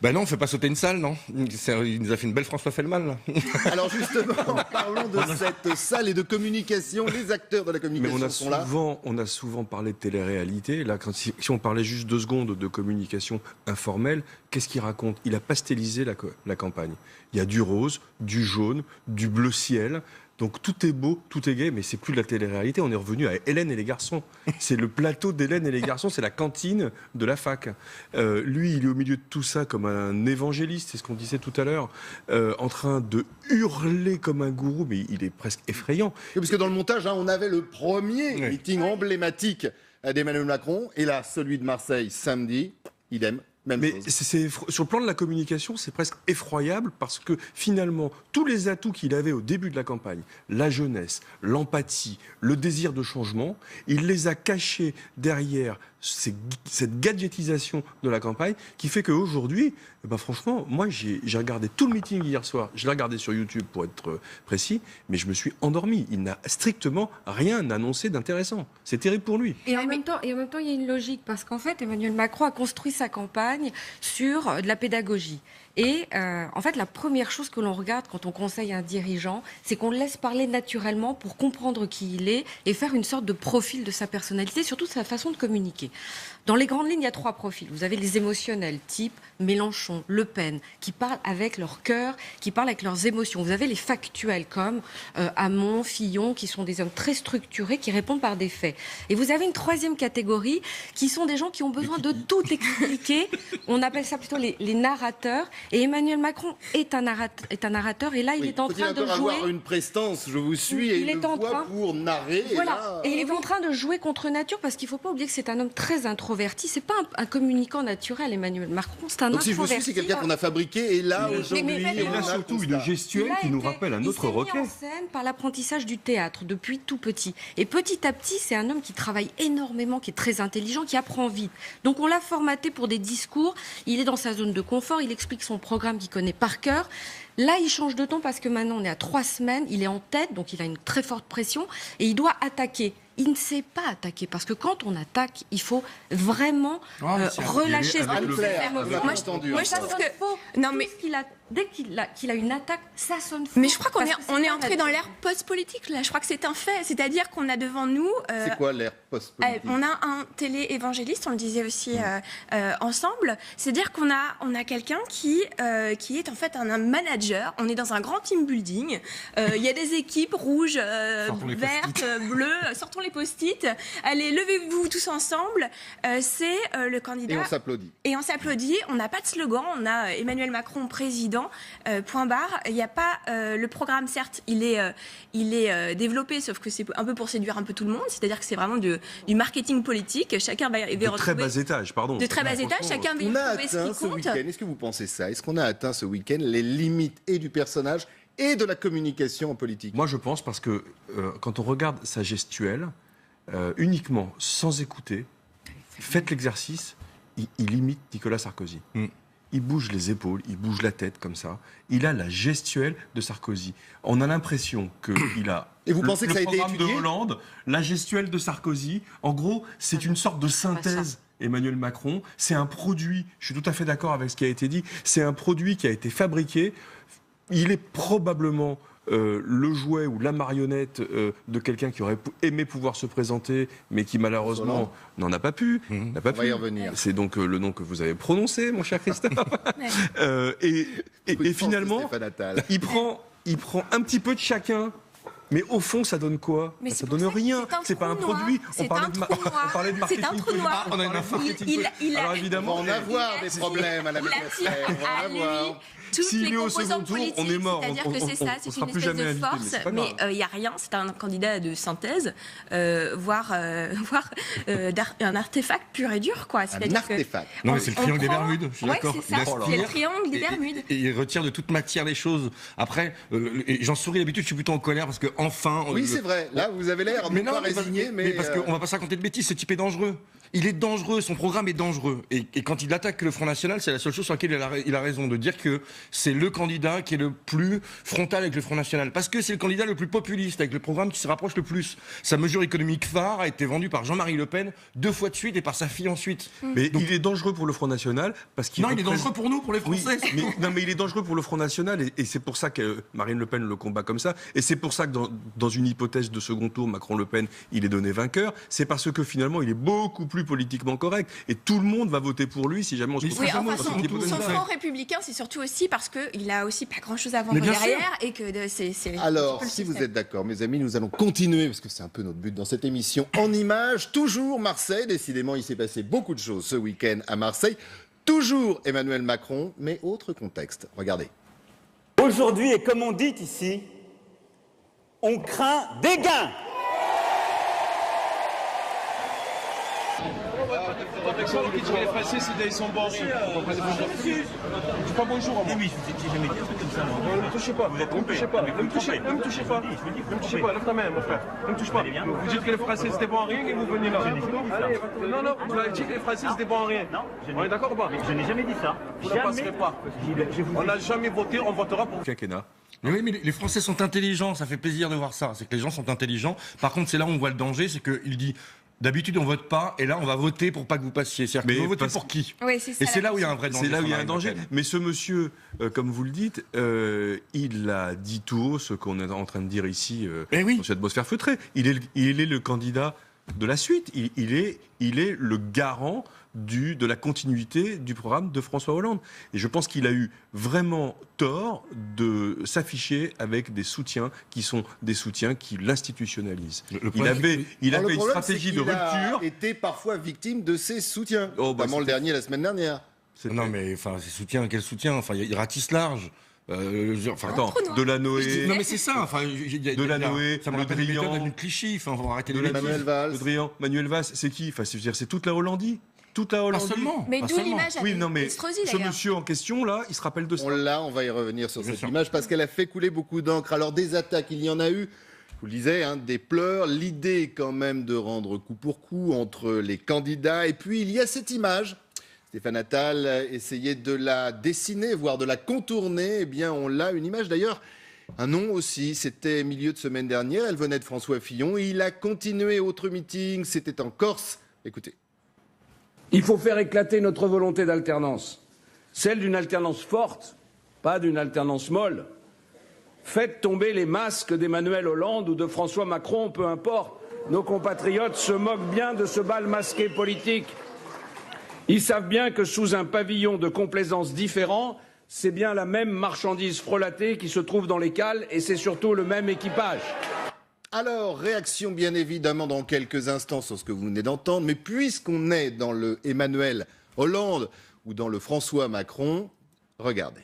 Ben non, on fait pas sauter une salle, non. Il nous a fait une belle François Fellman, là. Alors justement, parlons de cette salle et de communication. Les acteurs de la communication sont là. On a souvent parlé de télé-réalité. Là, si on parlait juste 2 secondes de communication informelle, qu'est-ce qu'il raconte? Il a pastelisé la campagne. Il y a du rose, du jaune, du bleu ciel. Donc tout est beau, tout est gai, mais c'est plus de la télé-réalité. On est revenu à Hélène et les garçons. C'est le plateau d'Hélène et les garçons, c'est la cantine de la fac. Lui, il est au milieu de tout ça comme un évangéliste, c'est ce qu'on disait tout à l'heure, en train de hurler comme un gourou, mais il est presque effrayant. Oui, parce que dans le montage, on avait le premier meeting emblématique d'Emmanuel Macron, et là, celui de Marseille, samedi, idem. Mais sur le plan de la communication, c'est presque effroyable parce que finalement, tous les atouts qu'il avait au début de la campagne, la jeunesse, l'empathie, le désir de changement, il les a cachés derrière cette gadgetisation de la campagne qui fait qu'aujourd'hui, franchement, moi j'ai regardé tout le meeting hier soir, je l'ai regardé sur YouTube pour être précis, mais je me suis endormi. Il n'a strictement rien annoncé d'intéressant. C'est terrible pour lui. Et en même temps, il y a une logique, parce qu'en fait, Emmanuel Macron a construit sa campagne sur de la pédagogie. Et en fait, la première chose que l'on regarde quand on conseille un dirigeant, c'est qu'on le laisse parler naturellement pour comprendre qui il est et faire une sorte de profil de sa personnalité, surtout de sa façon de communiquer. Dans les grandes lignes, il y a 3 profils. Vous avez les émotionnels, type Mélenchon, Le Pen, qui parlent avec leur cœur, qui parlent avec leurs émotions. Vous avez les factuels, comme Hamon, Fillon, qui sont des hommes très structurés, qui répondent par des faits. Et vous avez une 3e catégorie, qui sont des gens qui ont besoin de tout expliquer. On appelle ça plutôt les narrateurs. Et Emmanuel Macron est un narrateur. Et là, il est en train de jouer... avoir une prestance, je vous suis, et une voix pour narrer. Voilà. Et il est en train de jouer contre nature, parce qu'il ne faut pas oublier que c'est un homme très introverti. C'est pas un communicant naturel, Emmanuel Macron. C'est un Donc, introverti. si je vous suis, c'est quelqu'un qu'on a fabriqué. Et là, aujourd'hui, il a surtout une gestuelle qui nous rappelle un autre Roquet. Il s'est mis en scène par l'apprentissage du théâtre depuis tout petit. Et petit à petit, c'est un homme qui travaille énormément, qui est très intelligent, qui apprend vite. Donc on l'a formaté pour des discours. Il est dans sa zone de confort. Il explique son programme qu'il connaît par cœur. Là, il change de ton parce que maintenant, on est à 3 semaines. Il est en tête, donc il a une très forte pression. Et il doit attaquer. Il ne sait pas attaquer, parce que quand on attaque, il faut vraiment relâcher ses émotions. Moi, je pense que non, mais dès qu'il a une attaque, ça sonne faux. Mais je crois qu'on est entré dans l'ère post-politique, là. Je crois que c'est un fait. C'est-à-dire qu'on a devant nous... c'est quoi l'ère post-politique? On a un télé-évangéliste, on le disait aussi ensemble. C'est-à-dire qu'on a quelqu'un qui est en fait un manager. On est dans un grand team building. Il y a des équipes rouges, vertes, bleues. Sortons les post-it. Allez, levez-vous tous ensemble. C'est le candidat. Et on s'applaudit. Et on s'applaudit. On n'a pas de slogan. On a Emmanuel Macron président. Point barre. Il n'y a pas le programme. Certes, il est développé, sauf que c'est un peu pour séduire un peu tout le monde. C'est-à-dire que c'est vraiment du marketing politique. Chacun va retrouver très bas étage, pardon. De très bas étage. Chacun va retrouver ce qui compte. Est-ce que vous pensez ça? Est-ce qu'on a atteint ce week-end les limites et du personnage et de la communication en politique? Moi, je pense, parce que quand on regarde sa gestuelle, uniquement, sans écouter, faites l'exercice, il imite Nicolas Sarkozy. Il bouge les épaules, il bouge la tête comme ça. Il a la gestuelle de Sarkozy. On a l'impression qu'il a... Et vous pensez que ça a été étudié ? Le programme de Hollande, la gestuelle de Sarkozy. En gros, c'est une sorte de synthèse. Emmanuel Macron, c'est un produit, je suis tout à fait d'accord avec ce qui a été dit, c'est un produit qui a été fabriqué. Il est probablement le jouet ou la marionnette de quelqu'un qui aurait aimé pouvoir se présenter, mais qui malheureusement n'en a pas pu. On va y revenir. C'est donc le nom que vous avez prononcé, mon cher Christophe. Et finalement, il prend un petit peu de chacun. Mais au fond, ça donne quoi? Ça donne rien. C'est pas un produit. On parlait de marketing. C'est un trou noir. On a une marketing. Alors évidemment, on va en avoir des problèmes à la maîtresse. On va avoir. S'il est au second tour, on est mort. C'est-à-dire que c'est ça, c'est une espèce de force, mais il n'y a rien. C'est un candidat de synthèse, voire un artefact pur et dur, quoi. Un artefact. Non, mais c'est le triangle des Bermudes. Je suis d'accord. C'est ça. C'est le triangle des Bermudes. Et il retire de toute matière les choses. Après, j'en souris d'habitude. Je suis plutôt en colère parce que enfin. Oui, c'est vrai. Là, vous avez l'air pas résigné, mais parce qu'on va pas se raconter de bêtises. Ce type est dangereux. Il est dangereux, son programme est dangereux. Et quand il attaque le Front National, c'est la seule chose sur laquelle il a raison, de dire que c'est le candidat qui est le plus frontal avec le Front National. Parce que c'est le candidat le plus populiste, avec le programme qui se rapproche le plus. Sa mesure économique phare a été vendue par Jean-Marie Le Pen 2 fois de suite et par sa fille ensuite. Mais il est dangereux pour le Front National parce qu'il Non, il est dangereux pour nous, pour les Français. Oui, mais il est dangereux pour le Front National et c'est pour ça que Marine Le Pen le combat comme ça. Et c'est pour ça que dans une hypothèse de second tour, Macron-Le Pen, il est donné vainqueur. C'est parce que finalement, il est beaucoup plus politiquement correct et tout le monde va voter pour lui si jamais on se retrouve Oui, dans enfin, cette hypothèse. son front républicain, c'est surtout aussi parce qu'il a aussi pas grand-chose à vendre Mais bien derrière et que c'est Alors, un peu le si vous système. êtes d'accord, mes amis, nous allons continuer, parce que c'est un peu notre but dans cette émission, en images, toujours Marseille. Décidément, il s'est passé beaucoup de choses ce week-end à Marseille. Toujours Emmanuel Macron, mais autre contexte. Regardez. Aujourd'hui, et comme on dit ici, on craint des gains. Les Français, ils sont bons. Pas bonjour. Oui, j'ai jamais dit un truc comme ça. Ne me touchez pas. Ne me touchez pas. Ne me touchez pas. Lève ta main, mon frère. Ne me touche pas. Vous dites que les Français, c'était bon à rien et vous venez là. Non, tu as dit que les Français, c'était bon à rien. On est d'accord ou pas? Je n'ai jamais dit ça. Vous ne passerez pas. On n'a jamais voté, on votera pour. Quinquennat. Mais oui, mais les Français sont intelligents, ça fait plaisir de voir ça. C'est que les gens sont intelligents. Par contre, c'est là où on voit le danger, c'est qu'il dit... D'habitude, on vote pas, et là, on va voter pour pas que vous passiez. C'est-à-dire que vous votez pour qui? Oui, c'est ça, Et c'est là où il y a un vrai danger. C'est là où il y a un Marine danger. Le Pen. Mais ce monsieur, comme vous le dites, il a dit tout haut ce qu'on est en train de dire ici Eh oui. dans cette atmosphère feutrée. Il est le candidat de la suite. Il est le garant de la continuité du programme de François Hollande. Et je pense qu'il a eu vraiment tort de s'afficher avec des soutiens qui sont des soutiens qui l'institutionnalisent. Il avait Alors, le une problème, stratégie c'est de qu'il a rupture. été parfois victime de ses soutiens, Oh, bah, notamment le c'était- dernier la semaine dernière. Non, mais enfin, ces soutiens, quel soutien? Enfin, il ratisse large. Enfin, Attends, Trou noir. Delanoë, non, mais c'est ça. Enfin, Delanoë, ça me Le rappelle les Drian. méthodes d'une Clichy. Enfin, on va arrêter de Manuel Valls. Le Drian, Manuel Valls, c'est qui? Enfin, c'est toute la Hollandie. Toute la Pas Hollandie. seulement. Mais pas d'où seulement. l'image Oui, non, mais Estrosi, ce d'ailleurs. monsieur en question, là, il se rappelle de ça. On va y revenir sur Bien cette sûr. image parce qu'elle a fait couler beaucoup d'encre. Alors des attaques, il y en a eu, je vous le disais, hein, des pleurs. L'idée quand même de rendre coup pour coup entre les candidats. Et puis il y a cette image. Stéphane Attal essayait de la dessiner, voire de la contourner. Eh bien on l'a, une image d'ailleurs. Un nom aussi, c'était milieu de semaine dernière. Elle venait de François Fillon. Il a continué autre meeting, c'était en Corse. Écoutez. Il faut faire éclater notre volonté d'alternance, celle d'une alternance forte, pas d'une alternance molle. Faites tomber les masques d'Emmanuel Hollande ou de François Macron, peu importe. Nos compatriotes se moquent bien de ce bal masqué politique. Ils savent bien que sous un pavillon de complaisance différent, c'est bien la même marchandise frelatée qui se trouve dans les cales et c'est surtout le même équipage. Alors, réaction bien évidemment dans quelques instants sur ce que vous venez d'entendre, mais puisqu'on est dans le Emmanuel Hollande ou dans le François Macron, regardez.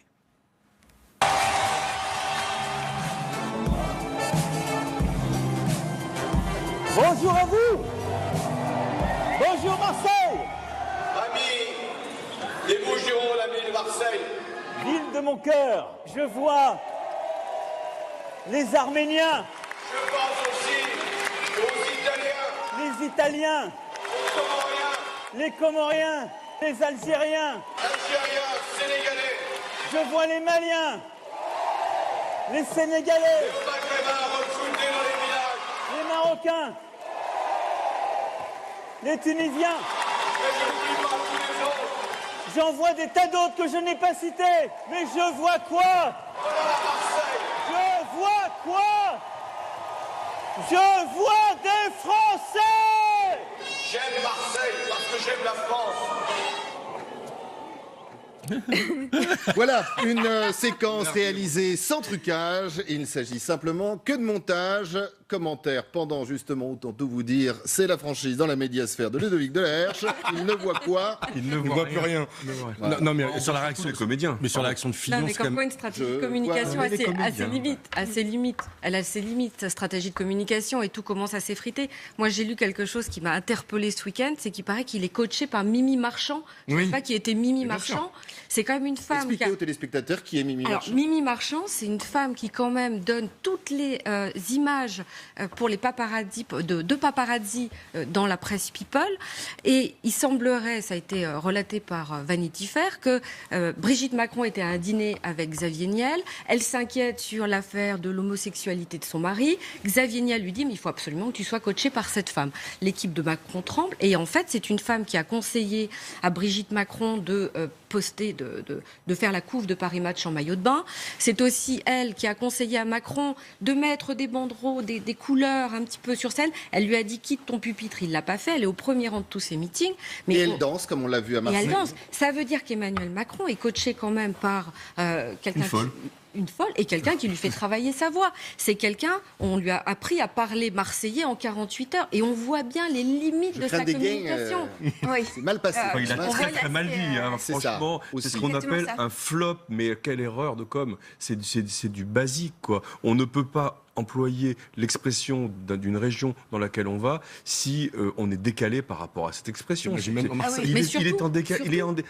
Bonjour à vous. Bonjour Marseille, Amis des Bouches-du-Rhône, amis de Marseille, ville de mon cœur. Je vois les Arméniens, je pense aussi aux Italiens, les Italiens, aux Comoriens, les Comoriens, les Algériens. Algériens, Sénégalais, Je vois les Maliens, les Sénégalais, aux Maghrébins recrutés dans les villages. les Marocains, les Tunisiens. Et je n'oublie pas tous les autres. J'en vois des tas d'autres que je n'ai pas cités. Mais je vois quoi? Voilà Marseille. Je vois quoi? Je vois des Français! J'aime Marseille parce que j'aime la France. Voilà, une séquence réalisée sans trucage. Il ne s'agit simplement que de montage. Commentaire pendant justement, autant tout vous dire, c'est la franchise dans la médiasphère de Ludovic Delaherche. Il ne voit quoi? Il ne On ne voit plus rien. Non, mais sur la réaction, le comédien. mais sur la réaction de Non, Fillon, mais c'est quand comme quoi même... une stratégie Je de communication vois, mais les assez comédiens. limite. Elle a ses limites, sa stratégie de communication, et tout commence à s'effriter. Moi, j'ai lu quelque chose qui m'a interpellée ce week-end, c'est qu'il paraît qu'il est coaché par Mimi Marchand. Je ne Oui. sais pas qui était Mimi bien sûr. Marchand. C'est quand même une femme qui Expliquez a... aux téléspectateurs qui est Mimi Alors, Marchand. Mimi Marchand, c'est une femme qui quand même donne toutes les images pour les paparazzi, de paparazzi dans la presse People. Et il semblerait, ça a été relaté par Vanity Fair, que Brigitte Macron était à un dîner avec Xavier Niel. Elle s'inquiète sur l'affaire de l'homosexualité de son mari. Xavier Niel lui dit, mais il faut absolument que tu sois coaché par cette femme. L'équipe de Macron tremble. Et en fait, c'est une femme qui a conseillé à Brigitte Macron de poster, de faire la couve de Paris Match en maillot de bain. C'est aussi elle qui a conseillé à Macron de mettre des banderoles, des couleurs un petit peu sur scène. Elle lui a dit quitte ton pupitre, il l'a pas fait. Elle est au premier rang de tous ses meetings. Mais et elle danse comme on l'a vu à Marseille. Et elle danse. Ça veut dire qu'Emmanuel Macron est coaché quand même par quelqu'un une folle et quelqu'un qui lui fait travailler sa voix. C'est quelqu'un, on lui a appris à parler marseillais en 48 heures et on voit bien les limites de sa communication. Oui. C'est mal passé. Il a très mal dit, hein, c'est franchement. C'est ce qu'on appelle un flop, mais quelle erreur de com. C'est du basique, quoi. On ne peut pas employer l'expression d'une région dans laquelle on va si on est décalé par rapport à cette expression. Il est en décalage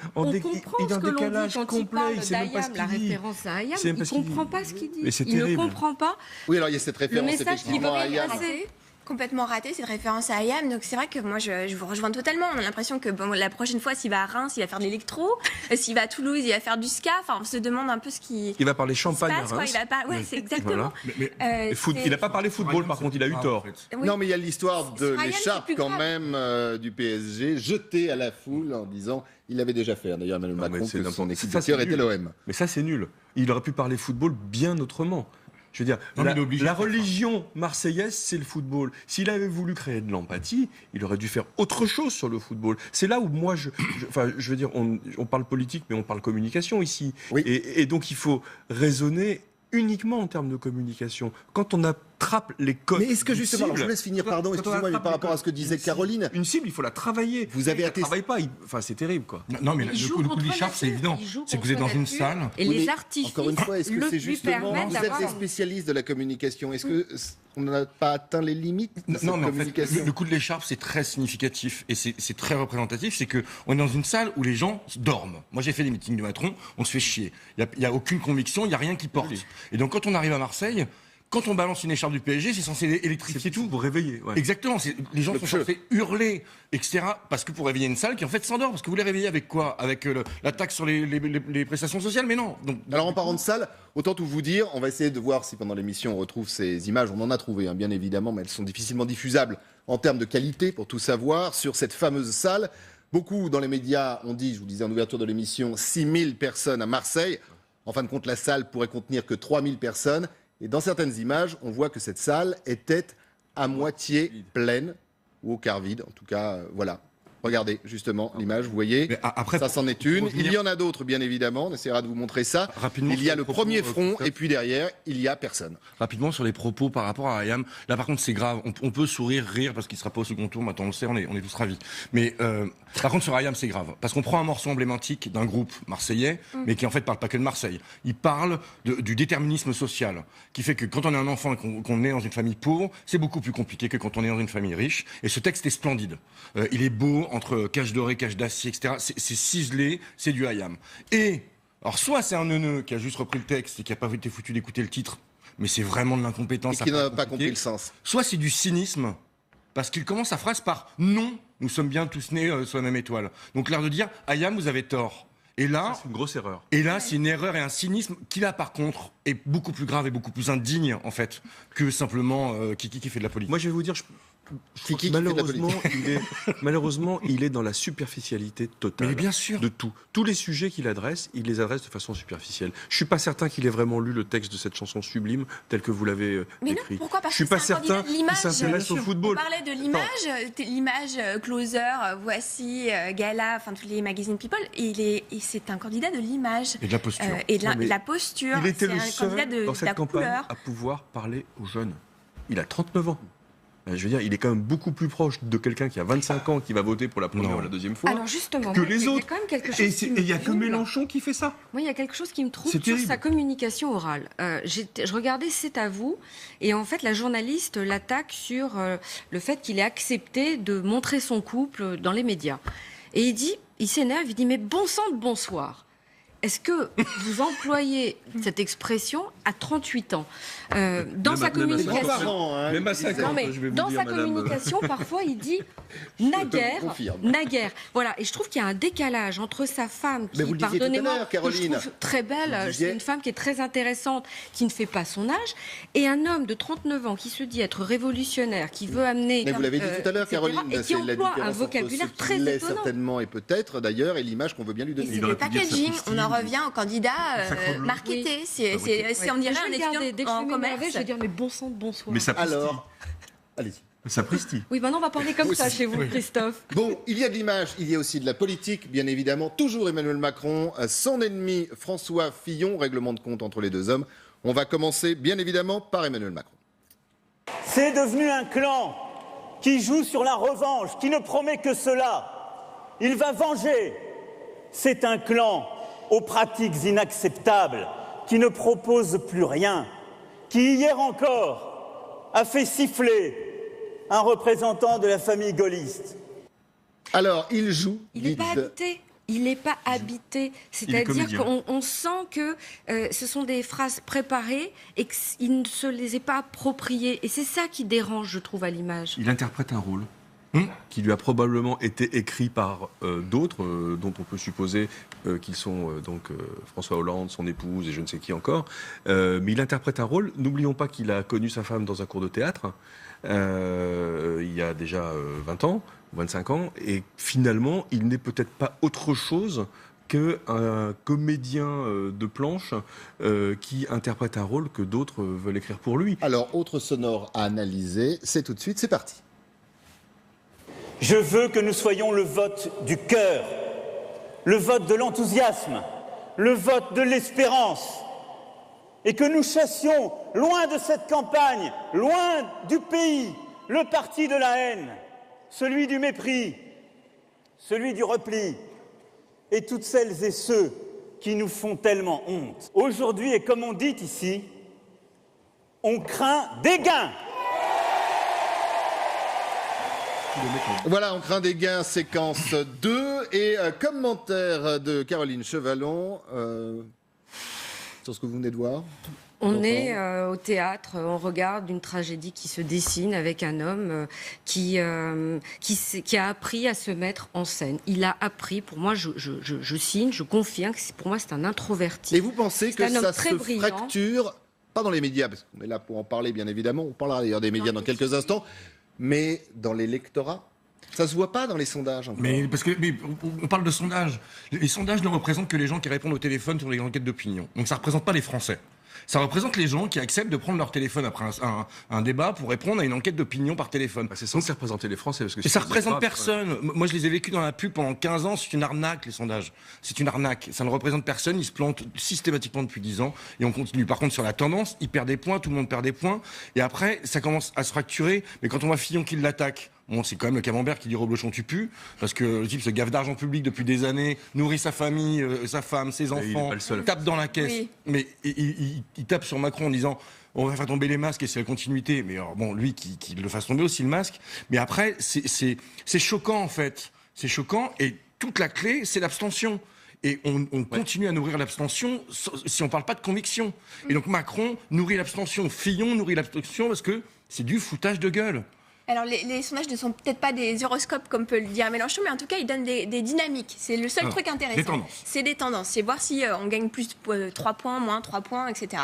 complet. Il sait même pas ce qu'il dit. La référence à Ayam, il ne comprend pas ce qu'il dit. Il ne comprend pas. Oui, alors il y a cette référence le message qu'il veut Ayam. passer. Complètement raté cette référence à Ayam, donc c'est vrai que moi je vous rejoins totalement. On a l'impression que la prochaine fois, s'il va à Reims, il va faire de l'électro, s'il va à Toulouse, il va faire du ska. Enfin, on se demande un peu ce qui. Il va parler champagne à Reims. Il va pas. Ouais, c'est exactement. Voilà. Il n'a pas parlé football, par contre, il a eu tort. Oui. Non, mais il y a l'histoire de Ryan, l'écharpe c'est plus quand grave. même du PSG, jetée à la foule en disant il l'avait déjà fait. D'ailleurs, Emmanuel Macron, que son équipe de cœur était l'OM. Mais ça, c'est nul. Il aurait pu parler football bien autrement. Je veux dire, Non, la religion marseillaise, c'est le football. S'il avait voulu créer de l'empathie, il aurait dû faire autre chose sur le football. C'est là où moi, je veux dire, on parle politique, mais on parle communication ici. Oui. Et donc, il faut raisonner uniquement en termes de communication. Quand on attrape les codes. Mais est-ce que justement, alors je vous laisse finir, pardon, excusez-moi, mais par rapport à ce que disait Caroline. Une cible, il faut la travailler. Vous avez attesté. Travaille pas, enfin c'est terrible quoi. Non, mais le coup de l'écharpe, c'est évident. C'est que vous êtes dans une salle. Et les artifices. Encore une fois, est-ce que c'est justement. Vous êtes des spécialistes de la communication. Est-ce que on n'a pas atteint les limites de cette communication? En fait, le coup de l'écharpe, c'est très significatif et c'est très représentatif. C'est qu'on est dans une salle où les gens dorment. Moi, j'ai fait des meetings de Macron, on se fait chier. Il n'y a aucune conviction, il n'y a rien qui porte. Oui. Et donc, quand on arrive à Marseille, quand on balance une écharpe du PSG, c'est censé électrifier tout. Pour réveiller. Ouais. Exactement. Les gens sont censés hurler, etc. Parce que pour réveiller une salle qui en fait s'endort. Parce que vous les réveillez avec quoi? Avec la taxe sur les prestations sociales? Mais non. Donc, alors en parlant de salle, autant tout vous dire, on va essayer de voir si pendant l'émission on retrouve ces images. On en a trouvé, hein, bien évidemment, mais elles sont difficilement diffusables en termes de qualité, pour tout savoir, sur cette fameuse salle. Beaucoup dans les médias ont dit, je vous disais en ouverture de l'émission, 6000 personnes à Marseille. En fin de compte, la salle pourrait contenir que 3000 personnes. Et dans certaines images, on voit que cette salle était à moitié pleine, ou au quart vide, en tout cas, voilà. Regardez, justement, l'image, vous voyez, après, ça c'en est une. Il y en a d'autres, bien évidemment, on essaiera de vous montrer ça. Rapidement, il y a le premier front, et puis derrière, il y a personne. Rapidement, sur les propos par rapport à Ayam, là par contre c'est grave, on peut sourire, rire, parce qu'il ne sera pas au second tour, maintenant on le sait, on est tous ravis. Mais par contre sur Ayam, c'est grave, parce qu'on prend un morceau emblématique d'un groupe marseillais, mais qui en fait parle pas que de Marseille. Il parle du déterminisme social, qui fait que quand on est un enfant et qu'on est dans une famille pauvre, c'est beaucoup plus compliqué que quand on est dans une famille riche. Et ce texte est splendide. Il est beau, entre cache doré, cache d'acier, etc. C'est ciselé, c'est du Ayam. Et, alors soit c'est un neuneu qui a juste repris le texte et qui n'a pas été foutu d'écouter le titre, mais c'est vraiment de l'incompétence. Et qui n'a pas compris le sens. Soit c'est du cynisme, parce qu'il commence sa phrase par « Non, nous sommes bien tous nés sur la même étoile ». Donc l'air de dire « Ayam, vous avez tort ». Et là, c'est une grosse erreur. Et là, c'est une erreur et un cynisme qui, là, par contre, est beaucoup plus grave et beaucoup plus indigne, en fait, que simplement Kiki qui fait de la politique. Moi, je vais vous dire, malheureusement, il est dans la superficialité totale. Mais bien sûr. De tout. Tous les sujets qu'il adresse, il les adresse de façon superficielle. Je suis pas certain qu'il ait vraiment lu le texte de cette chanson sublime tel que vous l'avez écrit. Mais non, pourquoi? Parce je suis que pas c'est un certain candidat de l'image. qu'il s'intéresse au football. On parlait de l'image Closer, Voici, Gala, enfin tous les magazines People. Et c'est un candidat de l'image. Et de la posture. Et de la posture. Il était le seul dans cette campagne à pouvoir parler aux jeunes. Il a 39 ans. Je veux dire, il est quand même beaucoup plus proche de quelqu'un qui a 25 ans qui va voter pour la première ou la deuxième fois. Alors justement, que les autres. Il y a quand même quelque chose et il n'y a que Mélenchon qui fait ça. Moi, il y a quelque chose qui me trouble sur sa communication orale. Je regardais C'est à vous, et en fait, la journaliste l'attaque sur le fait qu'il ait accepté de montrer son couple dans les médias. Et il s'énerve, il dit « Mais bon sang de bonsoir ». est-ce que vous employez cette expression à 38 ans dans sa communication? Même à 50, Non, mais je vais vous dans dire, sa madame. communication, parfois, il dit naguère, confirme. naguère. Voilà, et je trouve qu'il y a un décalage entre sa femme, Mais qui, vous le disiez tout à pardonnez-moi, l'heure, que je Caroline. trouve très belle, Vous disiez- c'est une femme qui est très intéressante, qui ne fait pas son âge, et un homme de 39 ans qui se dit être révolutionnaire, qui veut amener... Mais vous l'avez dit tout à l'heure, etc., Caroline, et qui c'est la emploie différence un entre vocabulaire ce très qu'il est étonnant. certainement et peut-être d'ailleurs et l'image qu'on veut bien lui Et donner. c'est le packaging, on en revient au candidat marketé. C'est, on dirait un étudiant Dès que je en vais m'énerver, commerce. je vais dire mais bon sang de bonsoir. Mais ça pristille. Alors, allez-y. Ça pristille. Oui, maintenant on va parler comme ça chez vous, Christophe. Bon, il y a de l'image, il y a aussi de la politique, bien évidemment. Toujours Emmanuel Macron, son ennemi François Fillon, règlement de compte entre les deux hommes. On va commencer, bien évidemment, par Emmanuel Macron. C'est devenu un clan qui joue sur la revanche, qui ne promet que cela. Il va venger. C'est un clan aux pratiques inacceptables, qui ne propose plus rien, qui hier encore a fait siffler un représentant de la famille gaulliste. Alors, il joue. Il n'est pas habité. Il n'est pas habité. C'est-à-dire comédien. qu'on sent que ce sont des phrases préparées et qu'il ne se les est pas appropriées. Et c'est ça qui dérange, je trouve, à l'image. Il interprète un rôle. Qui lui a probablement été écrit par d'autres, dont on peut supposer qu'ils sont François Hollande, son épouse et je ne sais qui encore. Mais il interprète un rôle. N'oublions pas qu'il a connu sa femme dans un cours de théâtre il y a déjà 20 ans, 25 ans, et finalement, il n'est peut-être pas autre chose qu'un comédien de planche qui interprète un rôle que d'autres veulent écrire pour lui. Alors, autre sonore à analyser, c'est tout de suite, c'est parti. Je veux que nous soyons le vote du cœur, le vote de l'enthousiasme, le vote de l'espérance, et que nous chassions loin de cette campagne, loin du pays, le parti de la haine, celui du mépris, celui du repli, et toutes celles et ceux qui nous font tellement honte. Aujourd'hui, et comme on dit ici, on craint des gains. Voilà, on craint des gains, séquence 2. Et commentaire de Caroline Chevalon sur ce que vous venez de voir. On est au théâtre, on regarde une tragédie qui se dessine avec un homme qui a appris à se mettre en scène. Il a appris, pour moi, je signe, je confirme, pour moi c'est un introverti. Et vous pensez que un homme ça très se brillant. fracture, pas dans les médias, parce qu'on est là pour en parler bien évidemment, on parlera d'ailleurs des médias dans quelques instants, mais dans l'électorat? Ça se voit pas dans les sondages encore. Mais parce que on parle de sondages. Les sondages ne représentent que les gens qui répondent au téléphone sur les enquêtes d'opinion. Donc ça représente pas les Français. Ça représente les gens qui acceptent de prendre leur téléphone après un débat pour répondre à une enquête d'opinion par téléphone. C'est censé représenter les Français. Parce que Et ça représente personne. Moi, je les ai vécus dans la pub pendant 15 ans. C'est une arnaque, les sondages. C'est une arnaque. Ça ne représente personne. Ils se plantent systématiquement depuis 10 ans. Et on continue. Par contre, sur la tendance, ils perdent des points. Tout le monde perd des points. Et après, ça commence à se fracturer. Mais quand on voit Fillon qui l'attaque, bon, c'est quand même le camembert qui dit Reblochon tu pues, parce que le type se gaffe d'argent public depuis des années, nourrit sa famille, sa femme, ses enfants, tape dans la caisse. Oui. Mais il tape sur Macron en disant on va faire tomber les masques et c'est la continuité. Mais alors, bon, lui qui le fasse tomber aussi le masque. Mais après, c'est choquant en fait. C'est choquant et toute la clé, c'est l'abstention. Et on continue à nourrir l'abstention si on ne parle pas de conviction. Et donc Macron nourrit l'abstention, Fillon nourrit l'abstention parce que c'est du foutage de gueule. Alors, les sondages ne sont peut-être pas des horoscopes, comme peut le dire Mélenchon, mais en tout cas, ils donnent des dynamiques. C'est le seul truc intéressant. Des tendances. C'est des tendances. C'est voir si on gagne plus 3 points, moins 3 points, etc.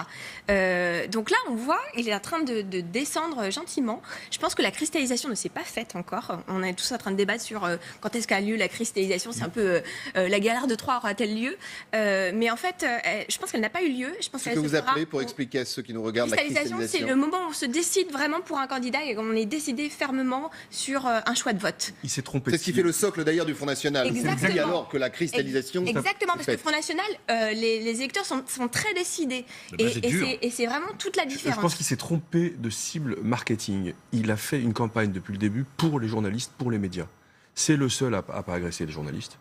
Donc là, on voit, il est en train de descendre gentiment. Je pense que la cristallisation ne s'est pas faite encore. On est tous en train de débattre sur quand est-ce qu'a lieu la cristallisation. C'est un peu la galère de Troie aura-t-elle lieu. Mais en fait, je pense qu'elle n'a pas eu lieu. Je pense ce que vous appelez, pour expliquer à ceux qui nous regardent, la cristallisation, c'est le moment où on se décide vraiment pour un candidat et on est décidé fermement sur un choix de vote. Il s'est trompé. C'est ce qui fait le socle d'ailleurs du Front National. Exactement. Alors que la cristallisation. Exactement, parce que le Front National, les électeurs sont très décidés. Et c'est vraiment toute la différence. Je pense qu'il s'est trompé de cible marketing. Il a fait une campagne depuis le début pour les journalistes, pour les médias. C'est le seul à pas agresser les journalistes.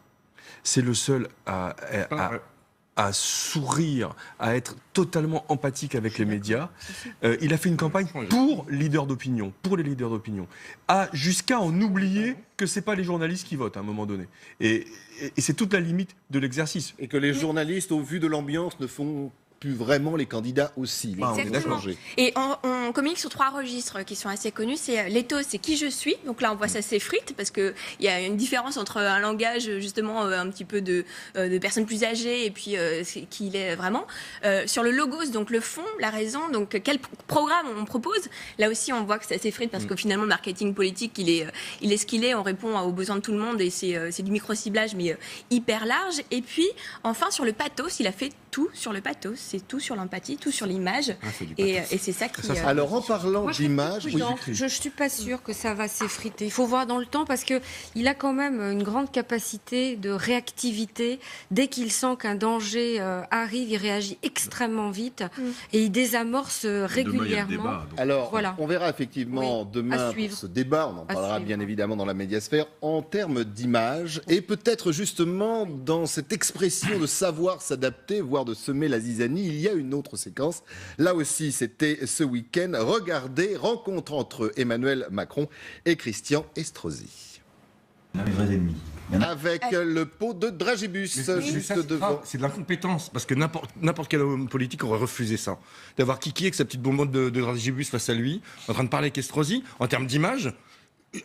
C'est le seul à à sourire, à être totalement empathique avec les médias. Il a fait une campagne pour les leaders d'opinion, jusqu'à en oublier que c'est pas les journalistes qui votent à un moment donné. Et c'est toute la limite de l'exercice. Et que les journalistes, au vu de l'ambiance, ne font plus vraiment les candidats aussi. Exactement. Et on communique sur 3 registres qui sont assez connus. C'est l'éthos, c'est qui je suis. Donc là, on voit ça s'effrite parce qu'il y a une différence entre un langage justement un petit peu de personnes plus âgées et puis qui il est vraiment. Sur le logos, donc le fond, la raison, donc quel programme on propose. Là aussi, on voit que ça s'effrite parce que finalement, le marketing politique, il est ce qu'il est. On répond aux besoins de tout le monde et c'est du micro-ciblage mais hyper large. Et puis, enfin, sur le pathos, il a fait tout sur le pathos. C'est tout sur l'empathie, tout sur l'image. Et c'est ça qui... Alors, en parlant d'image... Je ne suis pas sûre que ça va s'effriter. Il faut voir dans le temps parce qu'il a quand même une grande capacité de réactivité. Dès qu'il sent qu'un danger arrive, il réagit extrêmement vite et il désamorce régulièrement. Alors, voilà. On verra effectivement demain pour ce débat. On en parlera bien évidemment dans la médiasphère en termes d'image et peut-être justement dans cette expression de savoir s'adapter, voire de semer la zizanie. Il y a une autre séquence. Là aussi, c'était ce week-end. Regardez, rencontre entre Emmanuel Macron et Christian Estrosi. Avec le pot de dragibus juste devant. C'est de l'incompétence, parce que n'importe quel homme politique aurait refusé ça. D'avoir Kiki avec sa petite bonbonne de dragibus face à lui, en train de parler avec Estrosi, en termes d'image,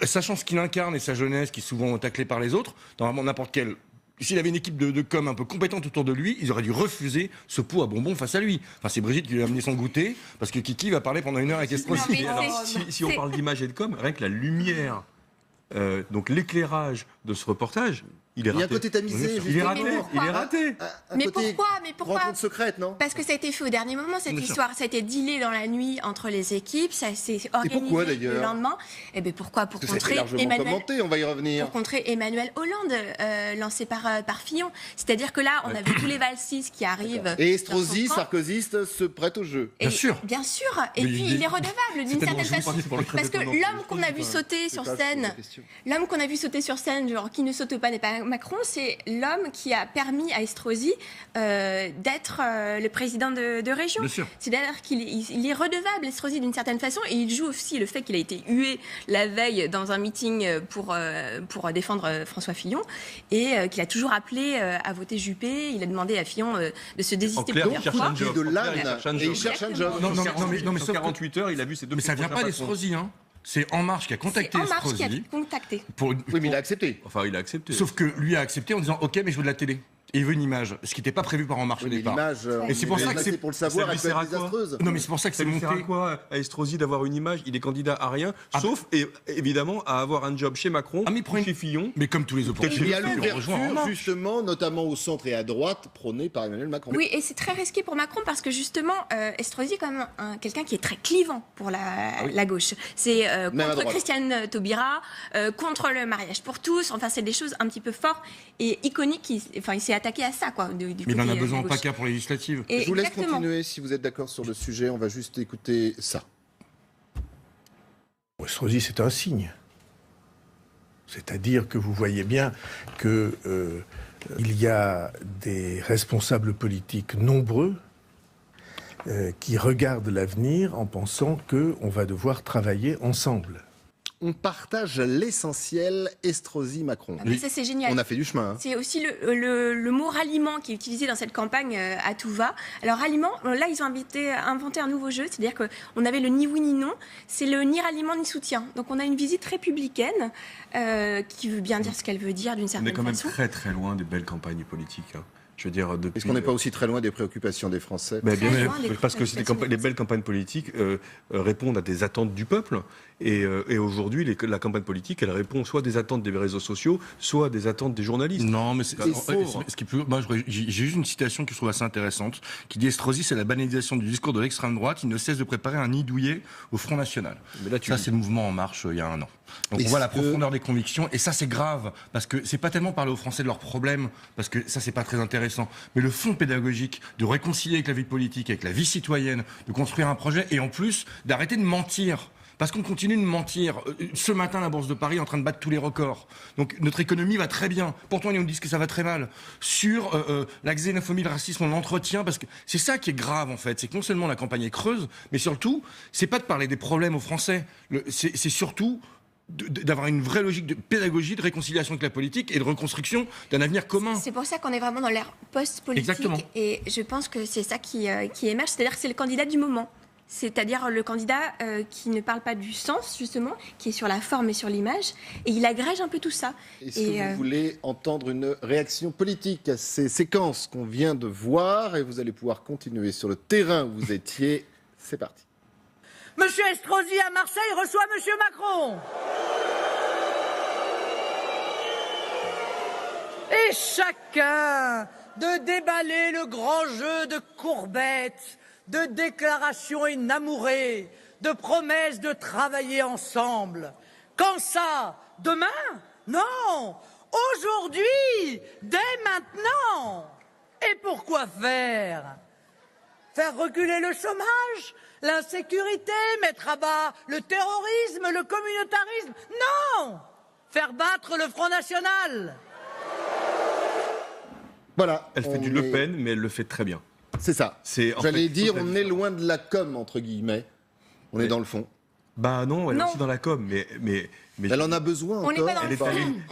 sachant ce qu'il incarne et sa jeunesse, qui est souvent taclée par les autres, normalement n'importe quel... S'il avait une équipe de com un peu compétente autour de lui, ils auraient dû refuser ce pot à bonbons face à lui. Enfin, c'est Brigitte qui lui a amené son goûter, parce que Kiki va parler pendant 1 heure avec Estrosi. Si on parle d'image et de com, rien que la lumière, donc l'éclairage de ce reportage, il est raté. Il y a un côté tamisé. Il est raté. Mais pourquoi Rencontre secrète, non? Parce que ça a été fait au dernier moment, cette histoire. Ça a été dealé dans la nuit entre les équipes. Ça s'est organisé le lendemain. Et bien pourquoi? Pour contrer on va y revenir. Pour contrer Emmanuel Hollande, lancé par Fillon. C'est-à-dire que là, on a vu tous les valsis qui arrivent. Et Estrosi, sarkozyste, se prête au jeu. Bien sûr. Bien sûr. Et puis il est redevable d'une certaine façon. Parce que l'homme qu'on a vu sauter sur scène, genre qui ne saute pas n'est pas Macron, c'est l'homme qui a permis à Estrosi d'être le président de région. C'est-à-dire qu'il est redevable, Estrosi, d'une certaine façon, et il joue aussi le fait qu'il a été hué la veille dans un meeting pour défendre François Fillon, et qu'il a toujours appelé à voter Juppé. Il a demandé à Fillon de se désister plusieurs fois. Il cherche un job. Non, mais sur 48 heures, il a vu ces deux. Mais ça vient pas d'Estrosi, hein. C'est En Marche qui a contacté Estrosi. Oui, mais il a accepté. Enfin, il a accepté. Sauf que lui a accepté en disant OK, mais je veux de la télé. Et il veut une image, ce qui n'était pas prévu par En Marche au départ. Et c'est pour ça que c'est pour le savoir, elle peut être désastreuse. Non, mais c'est pour ça que c'est monté. Ça lui sert à quoi à Estrosi d'avoir une image? Il est candidat à rien, sauf évidemment à avoir un job chez Macron, chez Fillon. Mais comme tous les opposants. Il y a l'ouverture justement, notamment au centre et à droite, prônée par Emmanuel Macron. Oui, et c'est très risqué pour Macron parce que justement, Estrosi est quand même quelqu'un qui est très clivant pour la gauche. C'est contre Christiane Taubira, contre le mariage pour tous. Enfin, c'est des choses un petit peu fortes et iconiques. Il s'est attaqué à ça, quoi. Mais il en a besoin en PACA pour les législatives. Je vous laisse continuer si vous êtes d'accord sur le sujet. On va juste écouter ça. Estrosi, c'est un signe. C'est-à-dire que vous voyez bien qu'il y a des responsables politiques nombreux qui regardent l'avenir en pensant qu'on va devoir travailler ensemble. On partage l'essentiel Estrosi-Macron. Ah, ça, c'est génial. On a fait du chemin. C'est aussi le mot ralliement qui est utilisé dans cette campagne à tout va. Alors, ralliement, là, ils ont inventé un nouveau jeu. C'est-à-dire qu'on avait le ni oui ni non. C'est le ni ralliement ni soutien. Donc, on a une visite républicaine qui veut bien dire ce qu'elle veut dire d'une certaine façon. On est quand même très, très loin des belles campagnes politiques. Je veux dire, est-ce qu'on n'est pas aussi très loin des préoccupations des Français? Bien, parce que les belles campagnes politiques répondent à des attentes du peuple. Et aujourd'hui, la campagne politique, elle répond soit des attentes des réseaux sociaux, soit des attentes des journalistes. Non, mais ce qui est plus. Moi, j'ai juste une citation que je trouve assez intéressante, qui dit Estrosi, c'est la banalisation du discours de l'extrême droite. Il ne cesse de préparer un nid douillet au Front National. Mais là, ça, c'est le mouvement En Marche il y a 1 an. Donc on voit la profondeur des convictions, et ça c'est grave, parce que c'est pas tellement parler aux Français de leurs problèmes, parce que ça c'est pas très intéressant, mais le fond pédagogique, de réconcilier avec la vie politique, avec la vie citoyenne, de construire un projet, et en plus d'arrêter de mentir. Parce qu'on continue de mentir. Ce matin, la Bourse de Paris est en train de battre tous les records. Donc notre économie va très bien. Pourtant, ils nous disent que ça va très mal. Sur la xénophobie, le racisme, on l'entretient, parce que c'est ça qui est grave, en fait. C'est que non seulement la campagne est creuse, mais surtout, c'est pas de parler des problèmes aux Français. C'est surtout d'avoir une vraie logique de pédagogie, de réconciliation avec la politique et de reconstruction d'un avenir commun. C'est pour ça qu'on est vraiment dans l'ère post-politique. Exactement. Et je pense que c'est ça qui émerge, c'est-à-dire que c'est le candidat du moment. C'est-à-dire le candidat qui ne parle pas du sens, justement, qui est sur la forme et sur l'image, et il agrège un peu tout ça. Est-ce que vous voulez entendre une réaction politique à ces séquences qu'on vient de voir, et vous allez pouvoir continuer sur le terrain où vous étiez. C'est parti. Monsieur Estrosi à Marseille reçoit Monsieur Macron. Et chacun de déballer le grand jeu de courbettes, de déclarations inamourées, de promesses de travailler ensemble. Quand ça? Demain? Non! Aujourd'hui! Dès maintenant! Et pourquoi faire? Faire reculer le chômage, l'insécurité, mettre à bas le terrorisme, le communautarisme? Non! Faire battre le Front National. Voilà. Elle fait du Le Pen, mais elle le fait très bien. C'est ça. J'allais dire, on est loin de la com, entre guillemets. On est dans le fond. Bah non, elle est aussi dans la com, mais elle en a besoin encore. On n'est pas dans le fond.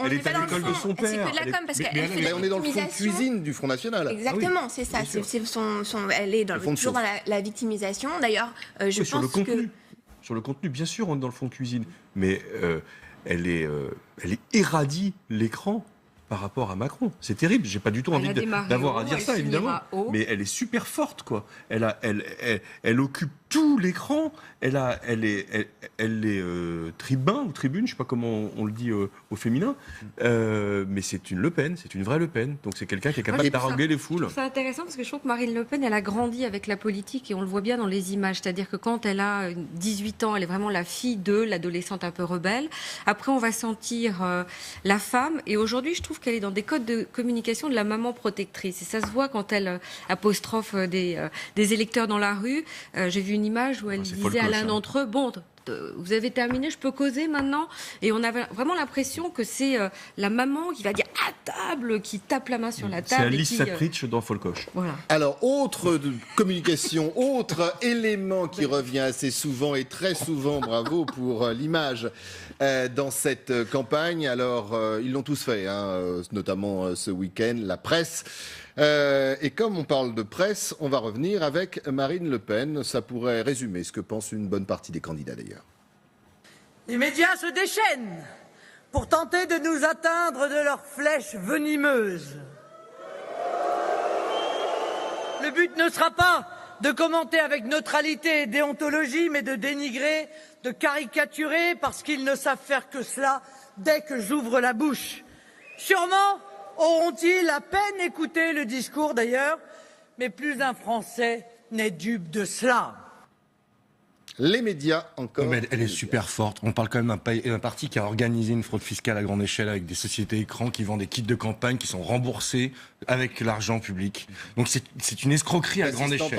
Elle est à l'école de son père. C'est que de la com, parce qu'elle fait de on est dans le fond de victimisation. cuisine du Front National. Exactement, c'est ça. Elle est toujours dans la victimisation. D'ailleurs, je pense que... Sur le contenu, bien sûr, on est dans le fond de cuisine. Mais elle irradie l'écran par rapport à Macron. C'est terrible. J'ai pas du tout envie d'avoir à dire ça, évidemment. Mais elle est super forte, quoi. Elle occupe tout l'écran. Elle est tribun ou tribune, je sais pas comment on le dit au féminin. Mais c'est une Le Pen, c'est une vraie Le Pen. Donc c'est quelqu'un qui est capable d'haranguer les foules. C'est intéressant parce que je trouve que Marine Le Pen, elle a grandi avec la politique et on le voit bien dans les images. C'est-à-dire que quand elle a 18 ans, elle est vraiment la fille de l'adolescente un peu rebelle. Après, on va sentir la femme. Et aujourd'hui, je trouve qu'elle est dans des codes de communication de la maman protectrice. Et ça se voit quand elle apostrophe des électeurs dans la rue. J'ai vu une image où elle disait à l'un d'entre eux, bon, vous avez terminé, je peux causer maintenant? Et on avait vraiment l'impression que c'est la maman qui va dire à table, qui tape la main sur la table. C'est Alice Sapritch dans Folcoche. Voilà. Alors, autre communication, autre élément qui revient assez souvent et très souvent, bravo pour l'image, dans cette campagne. Alors, ils l'ont tous fait, notamment ce week-end, la presse. Et comme on parle de presse, on va revenir avec Marine Le Pen. Ça pourrait résumer ce que pense une bonne partie des candidats d'ailleurs. Les médias se déchaînent pour tenter de nous atteindre de leurs flèches venimeuses. Le but ne sera pas de commenter avec neutralité et déontologie, mais de dénigrer, de caricaturer, parce qu'ils ne savent faire que cela dès que j'ouvre la bouche. Sûrement auront-ils à peine écouté le discours d'ailleurs, mais plus d'un Français n'est dupe de cela. Les médias encore. Mais elle est super forte. On parle quand même d'un parti qui a organisé une fraude fiscale à grande échelle avec des sociétés écrans qui vendent des kits de campagne qui sont remboursés avec l'argent public. Donc c'est une escroquerie à grande échelle.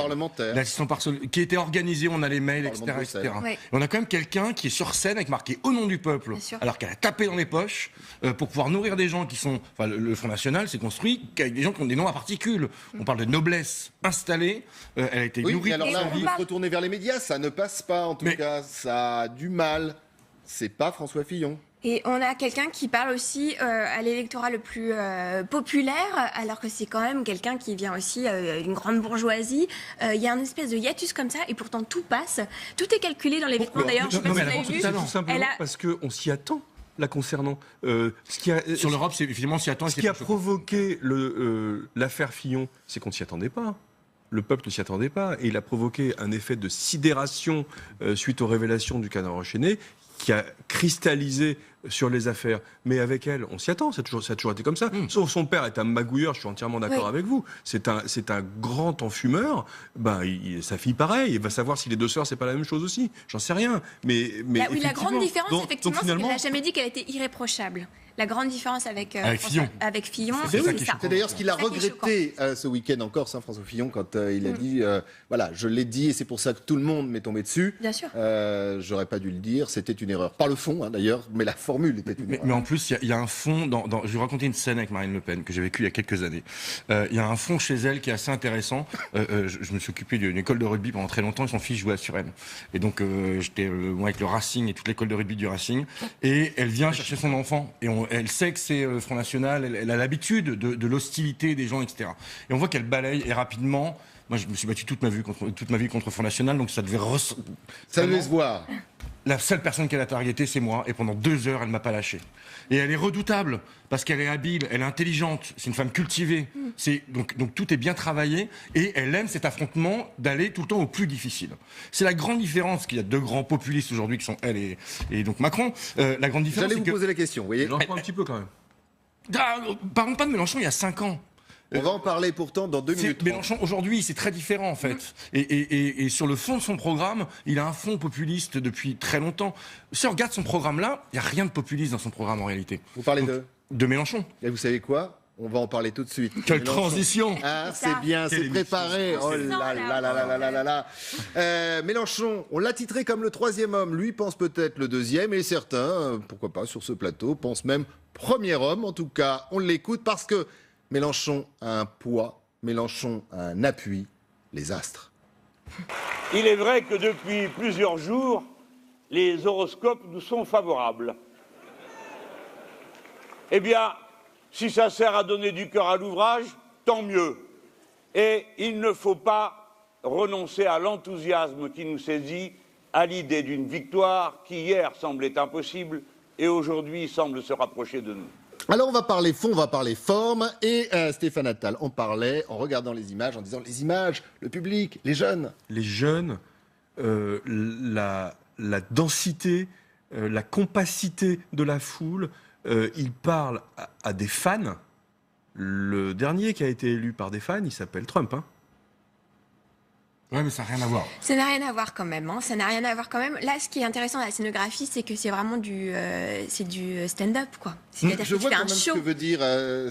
L'assistant parlementaire. Qui était organisé, on a les mails, etc. Ouais. Et on a quand même quelqu'un qui est sur scène avec marqué au nom du peuple, alors qu'elle a tapé dans les poches pour pouvoir nourrir des gens qui sont. Enfin, le Front National s'est construit avec des gens qui ont des noms à particules. On parle de noblesse installée. Elle a été nourrie. Mais alors là, on peut se retourner vers les médias, ça ne passe pas en tout cas, ça a du mal. C'est pas François Fillon. Et on a quelqu'un qui parle aussi à l'électorat le plus populaire, alors que c'est quand même quelqu'un qui vient aussi d'une grande bourgeoisie. Il y a une espèce de hiatus comme ça, et pourtant tout passe. Tout est calculé dans les vêtements. D'ailleurs, je ne sais pas si vous l'avez vu. Tout simplement parce qu'on s'y attend. La concernant. Sur l'Europe, c'est finalement on s'y attend. Ce qui a provoqué l'affaire Fillon, c'est qu'on ne s'y attendait pas. Le peuple ne s'y attendait pas, et il a provoqué un effet de sidération suite aux révélations du Canard enchaîné, qui a cristallisé sur les affaires. Mais avec elle, on s'y attend, ça a toujours été comme ça. Sauf son père est un magouilleur, je suis entièrement d'accord avec vous. C'est un grand enfumeur. Sa fille, pareil. Il va savoir si les deux sœurs, c'est pas la même chose aussi. J'en sais rien. Mais la grande différence, effectivement, c'est qu'elle finalement... n'a jamais dit qu'elle était irréprochable. La grande différence avec Fillon, c'est d'ailleurs ce qu'il a regretté ce week-end en Corse, François Fillon, quand il a dit voilà, je l'ai dit et c'est pour ça que tout le monde m'est tombé dessus. Bien sûr. J'aurais pas dû le dire, c'était une erreur. Pas le fond, d'ailleurs, mais la formule était une erreur. Mais en plus, il y a un fond. Je vais vous raconter une scène avec Marine Le Pen que j'ai vécue il y a quelques années. Il y a un fond chez elle qui est assez intéressant. Je me suis occupé d'une école de rugby pendant très longtemps et son fils jouait à Suresnes. Et donc, j'étais moi avec le Racing et toute l'école de rugby du Racing. Et elle vient chercher son enfant. Et elle sait que c'est le Front National. Elle a l'habitude de l'hostilité des gens, etc. Et on voit qu'elle balaye et rapidement. Moi, je me suis battu toute ma vie contre le Front National, donc ça devait se voir. La seule personne qu'elle a targetée, c'est moi, et pendant 2 heures, elle m'a pas lâché. Et elle est redoutable, parce qu'elle est habile, elle est intelligente, c'est une femme cultivée. Donc tout est bien travaillé, et elle aime cet affrontement d'aller tout le temps au plus difficile. C'est la grande différence qu'il y a 2 grands populistes aujourd'hui, qui sont elle et donc Macron. La grande différence, J'allais vous poser la question, vous voyez. J'en prends un petit peu quand même. Parlons pas de Mélenchon il y a 5 ans. On va en parler pourtant dans 2 minutes. Mélenchon, aujourd'hui, c'est très différent, en fait. Et sur le fond de son programme, il a un fond populiste depuis très longtemps. Si on regarde son programme-là, il n'y a rien de populiste dans son programme, en réalité. Vous parlez de Mélenchon. Et vous savez quoi ? On va en parler tout de suite. Quelle Mélenchon. transition! Ah, c'est bien, c'est préparé. Oh là là là là là là. Mélenchon, on l'a titré comme le 3e homme. Lui pense peut-être le 2e, et certains, pourquoi pas, sur ce plateau, pensent même premier homme. En tout cas, on l'écoute parce que Mélenchon a un poids, Mélenchon a un appui, les astres. Il est vrai que depuis plusieurs jours, les horoscopes nous sont favorables. Eh bien, si ça sert à donner du cœur à l'ouvrage, tant mieux. Et il ne faut pas renoncer à l'enthousiasme qui nous saisit, à l'idée d'une victoire qui hier semblait impossible et aujourd'hui semble se rapprocher de nous. Alors on va parler fond, on va parler forme, et Stéphane Attal en parlait en regardant les images, en disant les images, le public, les jeunes. Les jeunes, la densité, la compacité de la foule, il parle à des fans. Le dernier qui a été élu par des fans, il s'appelle Trump. Ouais, mais ça n'a rien à voir. Ça n'a rien à voir quand même. Ça n'a rien à voir quand même. Là, ce qui est intéressant dans la scénographie, c'est que c'est vraiment du stand-up, quoi. C'est-à-dire Je vois fait quand un même show. ce que veut dire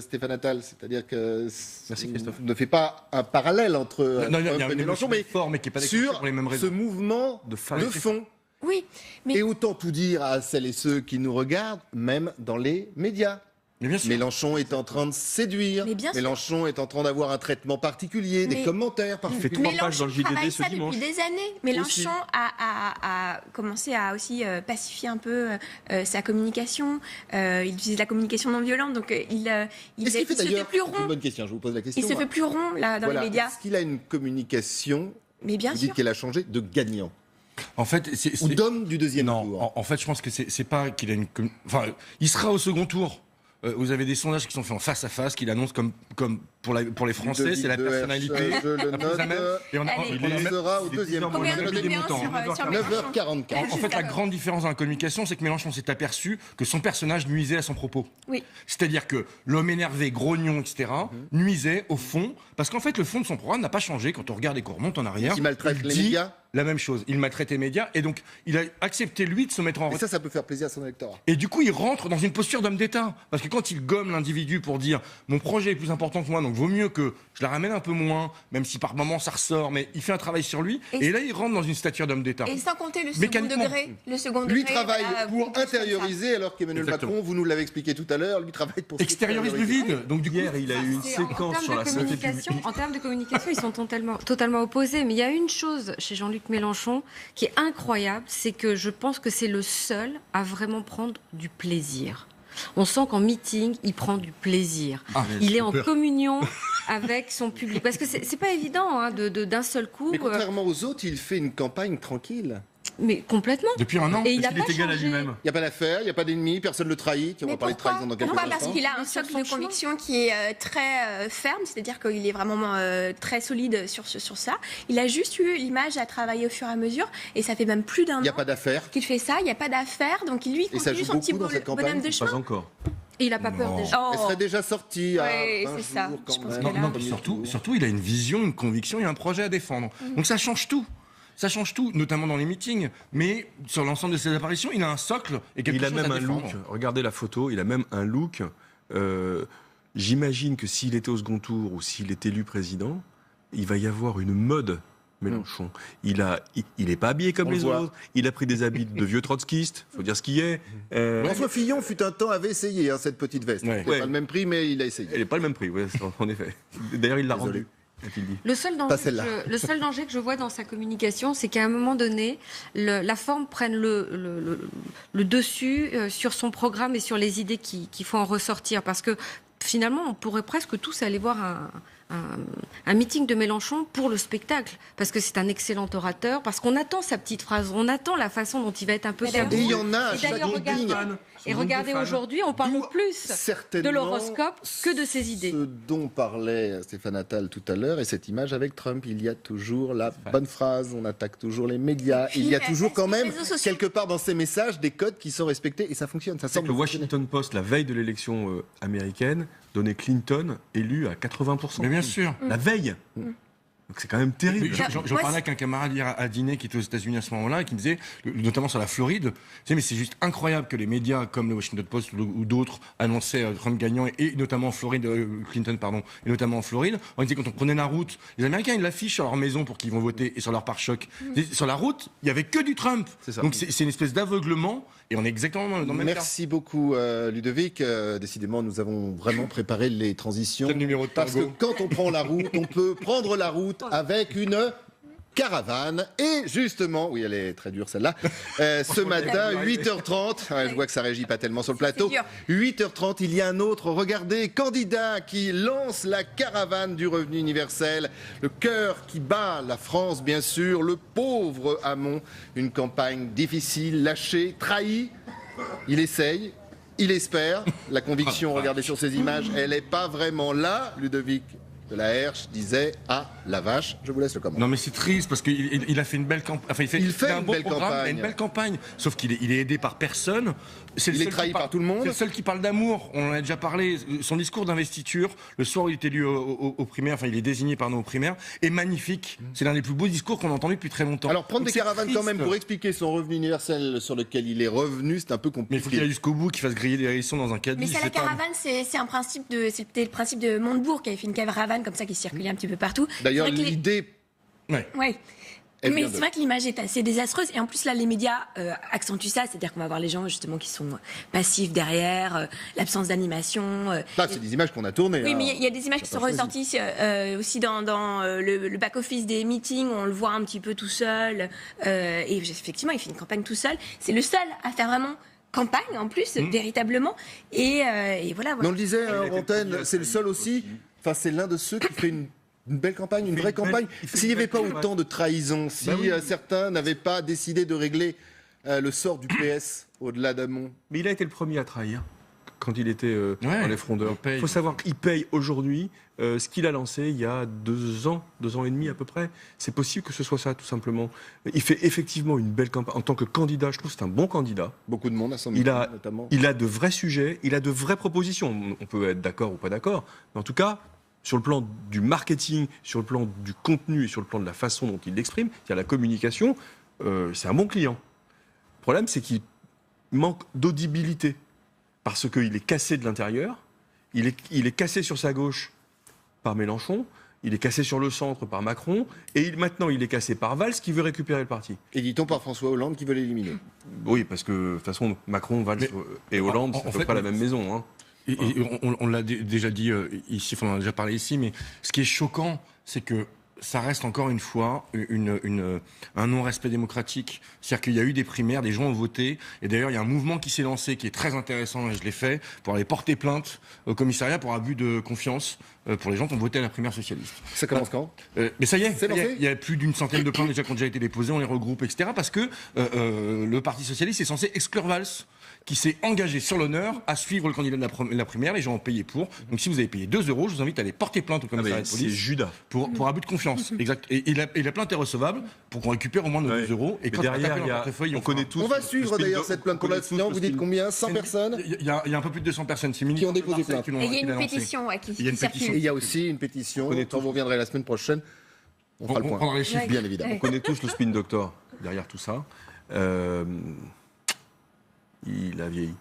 Stéphane Attal, c'est-à-dire que Merci, Christophe. ne fait pas un parallèle entre Non, il y a une Mélenchon, mais forme qui est pas sur pour les mêmes ce raisons. mouvement de fond. Oui, mais Et autant tout dire à celles et ceux qui nous regardent, même dans les médias. Mais bien sûr. Mélenchon est en train de séduire. Mais bien sûr. Mélenchon est en train d'avoir un traitement particulier, des Mais- commentaires Il fait particuliers. 3 pages dans le JDD travaille ce ça dimanche. depuis des années. Mélenchon a commencé à aussi pacifier un peu sa communication. Il utilise la communication non violente, donc il Est-ce qu'il fait se fait d'ailleurs, plus c'est une rond. bonne question, je vous pose la question. Il se fait plus rond là dans Voilà. les médias. Est-ce qu'il a une communication, Mais bien vous sûr. dites qu'elle a changé, de gagnant En fait, ou d'homme du deuxième tour? Non, en fait, je pense que c'est pas qu'il a une. Enfin, il sera au second tour. Vous avez des sondages qui sont faits en face à face, qu'il annonce comme pour les Français, c'est la personnalité. Je le la plus à même. note. Et on a, Allez. Il sera au deuxième tour. Combien on a de mis des combien montants. sur Mélenchon 9h44. En fait, la grande différence dans la communication, c'est que Mélenchon s'est aperçu que son personnage nuisait à son propos. Oui. C'est-à-dire que l'homme énervé, grognon, etc., nuisait au fond, parce qu'en fait, le fond de son programme n'a pas changé. Quand on regarde et qu'on remonte en arrière, Qui maltraite il les dit médias. la même chose. Il maltraite les médias, et donc il a accepté, lui, de se mettre en Et ça peut faire plaisir à son électorat. Et du coup, il rentre dans une posture d'homme d'État. Parce que quand il gomme l'individu pour dire mon projet est plus important que moi, donc vaut mieux que je la ramène un peu moins, même si par moment ça ressort, mais il fait un travail sur lui. Et là, il rentre dans une stature d'homme d'État. Et sans compter le second Mécaniquement. degré. Le second Lui degré, travaille voilà, pour beaucoup de choses comme ça. intérioriser, alors qu'Emmanuel Exactement. Macron, vous nous l'avez expliqué tout à l'heure, lui travaille pour Extériorise le extérioriser. vide. Donc du coup, Hier, il a eu une C'est- en séquence termes sur de la santé communication, publique. en termes de communication, ils sont totalement opposés. Mais il y a une chose chez Jean-Luc Mélenchon qui est incroyable, c'est que je pense que c'est le seul à vraiment prendre du plaisir. On sent qu'en meeting, il prend du plaisir. Il est en communion avec son public. Parce que c'est pas évident d'un seul coup. Mais contrairement aux autres, il fait une campagne tranquille. Mais complètement. Depuis un an. Et il a Est-ce qu'il pas est égal à changé. lui-même? Il n'y a pas d'affaire, il n'y a pas d'ennemi, personne ne le trahit. On va parler de trahison dans quelques Pourquoi instants. Parce qu'il a un Mais sur socle son de chemin. conviction qui est très ferme, c'est-à-dire qu'il est vraiment très solide sur ça. Il a juste eu l'image à travailler au fur et à mesure, et ça fait même plus d'un Il n'y a an pas d'affaire. qu'il fait ça, il n'y a pas d'affaires, donc lui, il Et ça continue joue son petit beaucoup dans cette campagne. bonhomme de Pas chemin. encore. Et il n'a pas peur déjà. Oh. Elle serait déjà sortie à Ouais, 20 c'est ça. jours quand Je pense même. que Non, là- non, puis surtout, il a une vision, une conviction et un projet à défendre. Donc ça change tout. Ça change tout, notamment dans les meetings, mais sur l'ensemble de ses apparitions, il a un socle et quelque Il a chose même à un défendre. look, regardez la photo, il a même un look. J'imagine que s'il était au second tour ou s'il est élu président, il va y avoir une mode Mélenchon. Il est pas habillé comme On le les voit. autres. Il a pris des habits de vieux trotskistes. Faut dire ce qu'il est. François Fillon fut un temps avait essayé cette petite veste. Ouais. C'était Ouais. pas le même prix, mais il a essayé. Elle n'est pas le même prix, ouais, en effet. D'ailleurs, il l'a Désolé. rendu. a-t-il dit. Le seul danger que je vois dans sa communication, c'est qu'à un moment donné, la forme prenne le dessus sur son programme et sur les idées qu'il faut en ressortir. Parce que finalement, on pourrait presque tous aller voir un meeting de Mélenchon pour le spectacle, parce que c'est un excellent orateur, parce qu'on attend sa petite phrase, on attend la façon dont il va être un peu Et il y en a à Et chaque d'ailleurs, meeting. regardez aujourd'hui, on parle plus de Certainement l'horoscope que de ses idées. Ce dont parlait Stéphane Attal tout à l'heure, et cette image avec Trump, il y a toujours la bonne phrase, on attaque toujours les médias, il y a toujours quand même, quelque part dans ces messages, des codes qui sont respectés, et ça fonctionne. Ça C'est que le Washington Post, la veille de l'élection américaine, donnait Clinton élu à 80%. Mais bien sûr. La veille. Donc c'est quand même terrible. J'en parlais avec un camarade hier à dîner qui était aux États-Unis à ce moment-là et qui me disait, notamment sur la Floride, tu sais, mais c'est juste incroyable que les médias comme le Washington Post ou d'autres annonçaient Trump gagnant et notamment en Floride, Clinton pardon, et notamment en Floride. On disait quand on prenait la route, les Américains ils l'affichent sur leur maison pour qu'ils vont voter et sur leur pare-choc. Sur la route, il y avait que du Trump. Donc c'est une espèce d'aveuglement et on est exactement dans le même cas. Merci beaucoup Ludovic. Décidément, nous avons vraiment préparé les transitions. C'est le numéro de Parce que tango. quand on prend la route, on peut prendre la route avec une caravane. Et justement, oui, elle est très dure celle-là. Ce matin, 8h30, ouais, je vois que ça réagit pas tellement sur le plateau. 8h30, il y a un autre, regardez, candidat qui lance la caravane du revenu universel. Le cœur qui bat la France, bien sûr. Le pauvre Hamon. Une campagne difficile, lâchée, trahie. Il essaye. Il espère. La conviction, regardez sur ces images, elle n'est pas vraiment là. Ludovic de la Herche disait à la vache. Je vous laisse le commentaire. Non mais c'est triste parce qu'il a fait une belle campagne. Enfin, il fait un une beau belle programme, campagne. il a une belle campagne. Sauf qu'il est aidé par personne. Il est trahi par tout le monde. C'est le seul qui parle d'amour. On en a déjà parlé. Son discours d'investiture, le soir où il est élu aux primaires, enfin il est désigné pardon aux primaires, est magnifique. C'est l'un des plus beaux discours qu'on a entendu depuis très longtemps. Alors prendre Donc des c'est caravanes triste. quand même pour expliquer son revenu universel sur lequel il est revenu, c'est un peu Mais il compliqué. faut qu'il aille jusqu'au bout, qu'il fasse griller des hérissons dans un caddie. Mais c'est je la sais pas. caravane, c'est un principe de, c'était le principe de Montebourg qui avait fait une caravane comme ça qui circulait un petit peu partout. D'ailleurs, C'est vrai que l'idée. Ouais. Elle Mais vient c'est de- vrai que l'image est assez désastreuse. Et en plus, là, les médias accentuent ça. C'est-à-dire qu'on va voir les gens, justement, qui sont passifs derrière, l'absence d'animation. Là, c'est des images qu'on a tournées. Oui, hein. mais il y a des images qui sont pas choisi. ressorties aussi dans le back-office des meetings, où on le voit un petit peu tout seul. Et effectivement, il fait une campagne tout seul. C'est le seul à faire vraiment campagne, en plus, véritablement. Et voilà. Mais on le disait en antenne, c'est le seul aussi. Enfin, c'est l'un de ceux qui fait une belle campagne, une vraie campagne. S'il n'y avait pas autant de trahison, si certains n'avaient pas décidé de régler le sort du PS au-delà d'Hamon. Mais il a été le premier à trahir quand il était Ouais, dans les frondeurs. Il faut savoir qu'il paye aujourd'hui ce qu'il a lancé il y a 2 ans et demi à peu près. C'est possible que ce soit ça, tout simplement. Il fait effectivement une belle campagne. En tant que candidat, je trouve que c'est un bon candidat. Beaucoup de monde à son Il a, notamment. il a de vrais sujets, il a de vraies propositions. On peut être d'accord ou pas d'accord, mais en tout cas, sur le plan du marketing, sur le plan du contenu et sur le plan de la façon dont il l'exprime, c'est-à-dire la communication, c'est un bon client. Le problème, c'est qu'il manque d'audibilité parce qu'il est cassé de l'intérieur, il est cassé sur sa gauche par Mélenchon, il est cassé sur le centre par Macron, et maintenant il est cassé par Valls qui veut récupérer le parti. Et dit-on par François Hollande qui veut l'éliminer. Oui, parce que de toute façon, Macron, Valls et Hollande, c'est à peu près la même maison. Hein. Et on l'a déjà dit ici, enfin, on en a déjà parlé ici, mais ce qui est choquant, c'est que ça reste encore une fois un non-respect démocratique. C'est-à-dire qu'il y a eu des primaires, des gens ont voté, et d'ailleurs il y a un mouvement qui s'est lancé qui est très intéressant, et je l'ai fait, pour aller porter plainte au commissariat pour abus de confiance, pour les gens qui ont voté à la primaire socialiste. Ça commence quand ? Mais ça y est, C'est lancé ? il y a plus d'une centaine de plaintes déjà qui ont déjà été déposées, on les regroupe, etc. Parce que le Parti socialiste est censé exclure Valls, qui s'est engagé sur l'honneur à suivre le candidat de la primaire. Les gens ont payé pour. Donc si vous avez payé 2 €, je vous invite à aller porter plainte au commissariat de c'est police. Judas. Pour abus de confiance. Exact. Et la plainte est recevable pour qu'on récupère au moins nos 2 €. Et Mais quand derrière, on portefeuille, on connaît tous. On va suivre d'ailleurs cette plainte. Pour l'instant, vous dites combien ? 100 personnes Il y a un peu plus de 200 personnes qui ont déposé plainte. Et il y a une pétition qui circule. Et il y a aussi une pétition. Quand vous reviendrez la semaine prochaine, on fera le point. prendra les chiffres. Bien évidemment. On connaît tous le spin doctor derrière tout ça. Il a vieilli.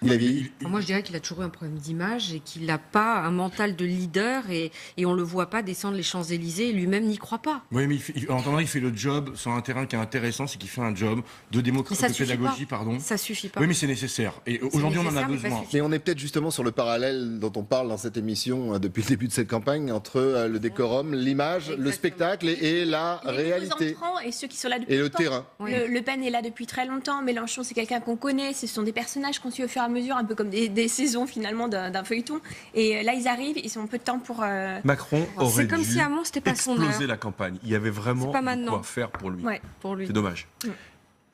Il a vieilli. Moi, je dirais qu'il a toujours eu un problème d'image et qu'il n'a pas un mental de leader et on ne le voit pas descendre les Champs-Élysées et lui-même n'y croit pas. Oui, mais en attendant, il fait le job sur un terrain qui est intéressant, c'est qu'il fait un job de démocratie, de pédagogie, pardon. Ça suffit pas. Oui, mais c'est nécessaire. Et aujourd'hui, on en a besoin. Mais on est peut-être justement sur le parallèle dont on parle dans cette émission depuis le début de cette campagne entre le décorum, l'image, le spectacle et la réalité. Et ceux qui sont là depuis Et le longtemps. terrain. Le Pen est là depuis très longtemps. Mélenchon, c'est quelqu'un qu'on connaît. Ce sont des personnages qu'on suit au fur et à mesure, un peu comme des saisons finalement d'un feuilleton. Et là, ils arrivent, ils ont peu de temps pour. Macron aurait C'est comme dû si à un moment, c'était pas son exploser heure. la campagne. Il y avait vraiment C'est pas de maintenant. quoi faire pour lui. Ouais, pour lui. C'est dommage.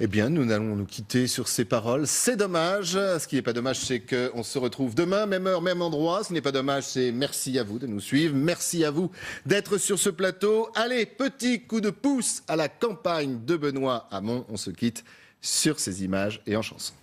Eh bien, nous allons nous quitter sur ces paroles. C'est dommage. Ce qui n'est pas dommage, c'est qu'on se retrouve demain, même heure, même endroit. Ce qui n'est pas dommage, c'est merci à vous de nous suivre. Merci à vous d'être sur ce plateau. Allez, petit coup de pouce à la campagne de Benoît Hamon. On se quitte sur ces images et en chanson.